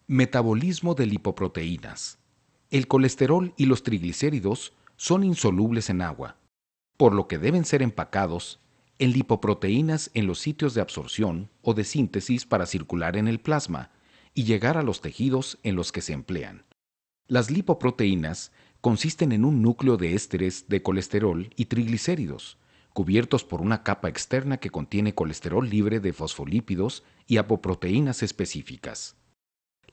Metabolismo de lipoproteínas. El colesterol y los triglicéridos son insolubles en agua, por lo que deben ser empacados en lipoproteínas en los sitios de absorción o de síntesis para circular en el plasma y llegar a los tejidos en los que se emplean. Las lipoproteínas consisten en un núcleo de ésteres de colesterol y triglicéridos, cubiertos por una capa externa que contiene colesterol libre de fosfolípidos y apoproteínas específicas.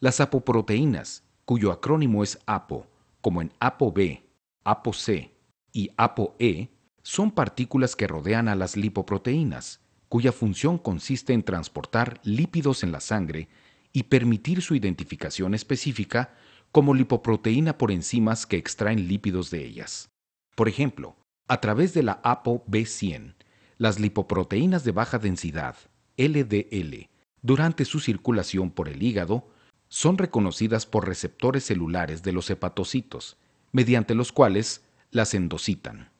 Las apoproteínas, cuyo acrónimo es APO, como en ApoB, ApoC y ApoE, son partículas que rodean a las lipoproteínas, cuya función consiste en transportar lípidos en la sangre y permitir su identificación específica como lipoproteína por enzimas que extraen lípidos de ellas. Por ejemplo, a través de la ApoB100, las lipoproteínas de baja densidad, LDL, durante su circulación por el hígado, son reconocidas por receptores celulares de los hepatocitos, mediante los cuales las endocitan.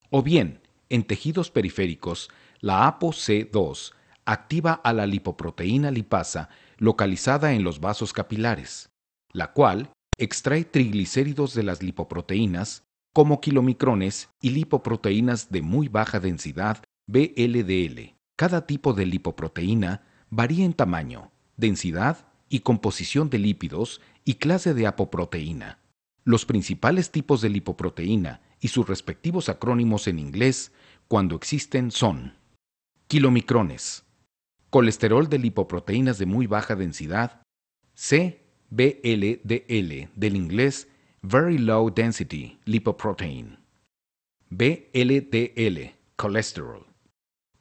O bien, en tejidos periféricos, la ApoC2 activa a la lipoproteína lipasa localizada en los vasos capilares, la cual extrae triglicéridos de las lipoproteínas como kilomicrones y lipoproteínas de muy baja densidad VLDL. Cada tipo de lipoproteína varía en tamaño, densidad y composición de lípidos y clase de apoproteína. Los principales tipos de lipoproteína y sus respectivos acrónimos en inglés, cuando existen, son kilomicrones, colesterol de lipoproteínas de muy baja densidad, VLDL, del inglés Very Low Density Lipoprotein, VLDL, colesterol,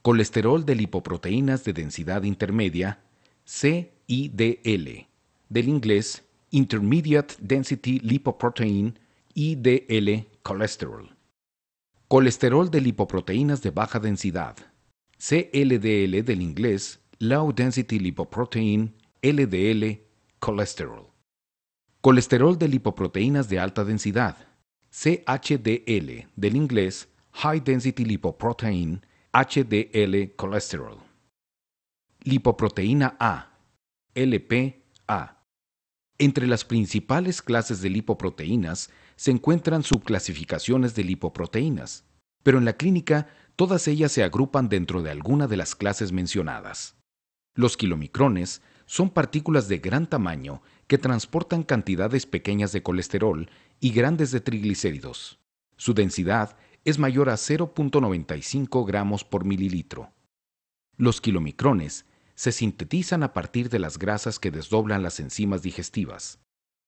colesterol de lipoproteínas de densidad intermedia, CIDL, del inglés Intermediate Density Lipoprotein, IDL, colesterol, colesterol de lipoproteínas de baja densidad, CLDL, del inglés Low Density Lipoprotein, LDL, colesterol, colesterol de lipoproteínas de alta densidad, CHDL, del inglés High Density Lipoprotein, HDL, colesterol, lipoproteína A, LPA. Entre las principales clases de lipoproteínas se encuentran subclasificaciones de lipoproteínas, pero en la clínica todas ellas se agrupan dentro de alguna de las clases mencionadas. Los kilomicrones son partículas de gran tamaño que transportan cantidades pequeñas de colesterol y grandes de triglicéridos. Su densidad es mayor a 0.95 gramos por mililitro. Los kilomicrones se sintetizan a partir de las grasas que desdoblan las enzimas digestivas.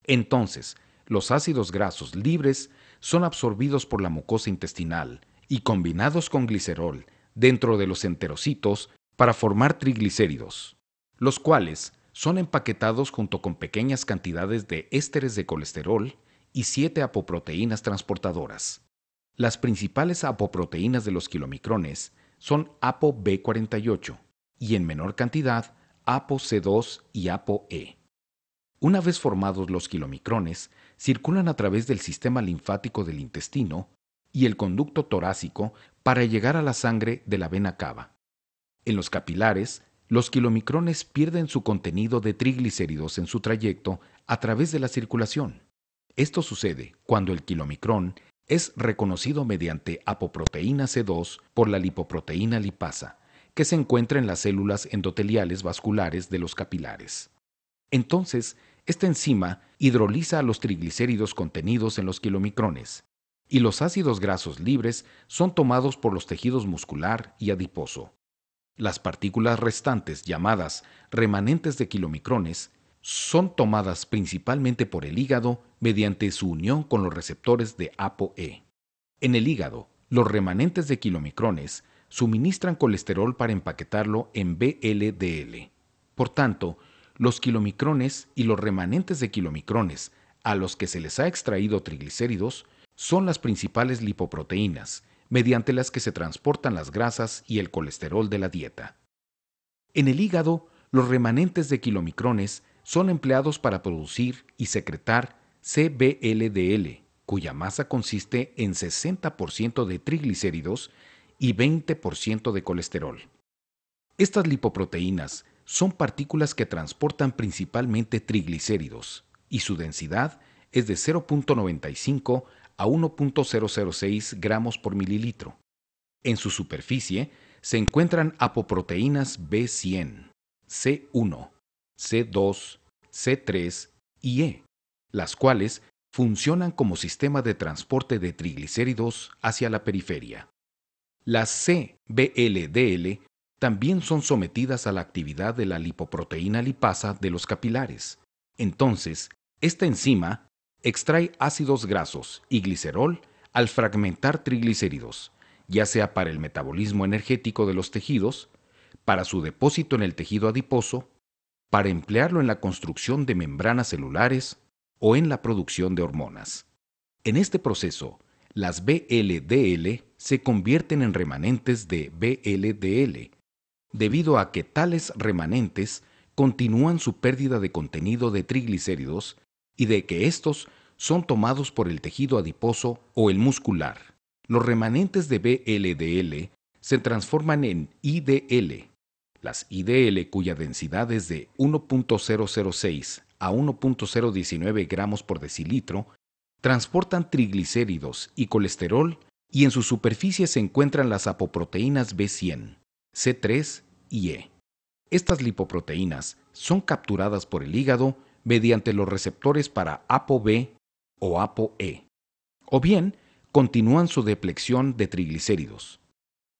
Entonces, los ácidos grasos libres son absorbidos por la mucosa intestinal y combinados con glicerol dentro de los enterocitos para formar triglicéridos, los cuales son empaquetados junto con pequeñas cantidades de ésteres de colesterol y 7 apoproteínas transportadoras. Las principales apoproteínas de los kilomicrones son ApoB48 y en menor cantidad ApoC2 y ApoE. Una vez formados los kilomicrones, circulan a través del sistema linfático del intestino y el conducto torácico para llegar a la sangre de la vena cava. En los capilares, los kilomicrones pierden su contenido de triglicéridos en su trayecto a través de la circulación. Esto sucede cuando el kilomicrón es reconocido mediante apoproteína C2 por la lipoproteína lipasa, que se encuentra en las células endoteliales vasculares de los capilares. Entonces, esta enzima hidroliza a los triglicéridos contenidos en los kilomicrones, y los ácidos grasos libres son tomados por los tejidos muscular y adiposo. Las partículas restantes, llamadas remanentes de kilomicrones, son tomadas principalmente por el hígado mediante su unión con los receptores de ApoE. En el hígado, los remanentes de kilomicrones suministran colesterol para empaquetarlo en VLDL. Por tanto, los kilomicrones y los remanentes de kilomicrones a los que se les ha extraído triglicéridos son las principales lipoproteínas, mediante las que se transportan las grasas y el colesterol de la dieta. En el hígado, los remanentes de kilomicrones son empleados para producir y secretar CBLDL, cuya masa consiste en 60% de triglicéridos y 20% de colesterol. Estas lipoproteínas son partículas que transportan principalmente triglicéridos y su densidad es de 0.95 a 1.006 gramos por mililitro. En su superficie se encuentran apoproteínas B100, C1, C2, C3 y E, las cuales funcionan como sistema de transporte de triglicéridos hacia la periferia. Las CBLDL también son sometidas a la actividad de la lipoproteína lipasa de los capilares. Entonces, esta enzima extrae ácidos grasos y glicerol al fragmentar triglicéridos, ya sea para el metabolismo energético de los tejidos, para su depósito en el tejido adiposo, para emplearlo en la construcción de membranas celulares o en la producción de hormonas. En este proceso, las VLDL se convierten en remanentes de VLDL, debido a que tales remanentes continúan su pérdida de contenido de triglicéridos y de que estos son tomados por el tejido adiposo o el muscular. Los remanentes de VLDL se transforman en IDL. Las IDL, cuya densidad es de 1.006 a 1.019 gramos por decilitro, transportan triglicéridos y colesterol y en su superficie se encuentran las apoproteínas B100, C3 y E. Estas lipoproteínas son capturadas por el hígado mediante los receptores para ApoB o ApoE, o bien continúan su depleción de triglicéridos.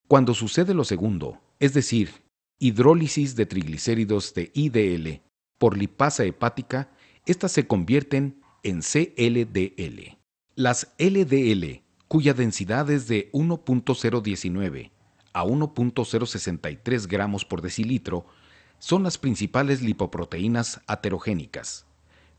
Cuando sucede lo segundo, es decir, hidrólisis de triglicéridos de IDL por lipasa hepática, estas se convierten en CLDL. Las LDL, cuya densidad es de 1.019 a 1.063 gramos por decilitro, son las principales lipoproteínas aterogénicas.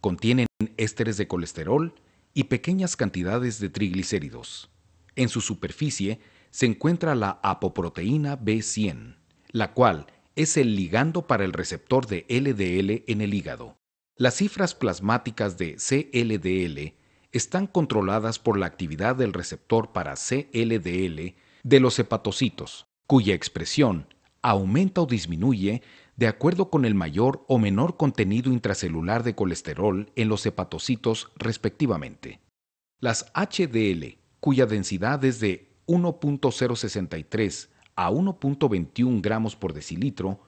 Contienen ésteres de colesterol y pequeñas cantidades de triglicéridos. En su superficie se encuentra la apoproteína B100, la cual es el ligando para el receptor de LDL en el hígado. Las cifras plasmáticas de CLDL están controladas por la actividad del receptor para CLDL de los hepatocitos, cuya expresión aumenta o disminuye de acuerdo con el mayor o menor contenido intracelular de colesterol en los hepatocitos respectivamente. Las HDL, cuya densidad es de 1.063 a 1.21 gramos por decilitro,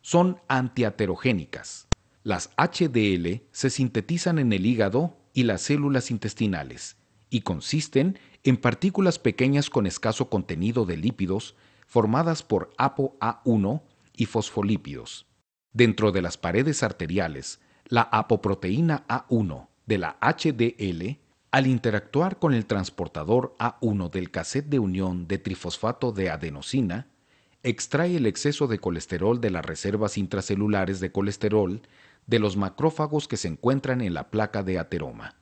son antiaterogénicas. Las HDL se sintetizan en el hígado y las células intestinales y consisten en partículas pequeñas con escaso contenido de lípidos formadas por ApoA1 y fosfolípidos. Dentro de las paredes arteriales, la apoproteína A1 de la HDL, al interactuar con el transportador A1 del cassette de unión de trifosfato de adenosina, extrae el exceso de colesterol de las reservas intracelulares de colesterol de los macrófagos que se encuentran en la placa de ateroma.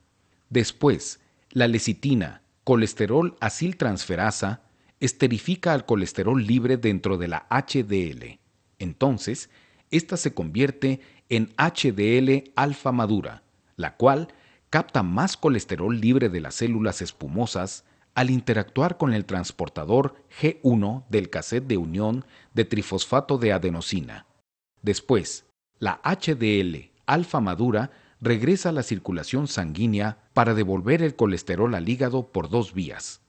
Después, la lecitina, colesterol aciltransferasa, esterifica al colesterol libre dentro de la HDL. Entonces, esta se convierte en HDL alfa madura, la cual capta más colesterol libre de las células espumosas al interactuar con el transportador G1 del cassette de unión de trifosfato de adenosina. Después, la HDL alfa madura regresa a la circulación sanguínea para devolver el colesterol al hígado por dos vías.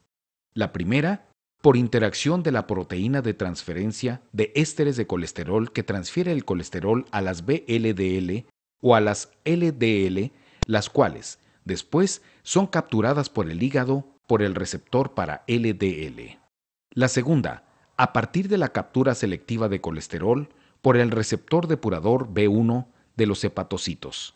La primera, por interacción de la proteína de transferencia de ésteres de colesterol que transfiere el colesterol a las VLDL o a las LDL, las cuales, después, son capturadas por el hígado por el receptor para LDL. La segunda, a partir de la captura selectiva de colesterol por el receptor depurador B1 de los hepatocitos.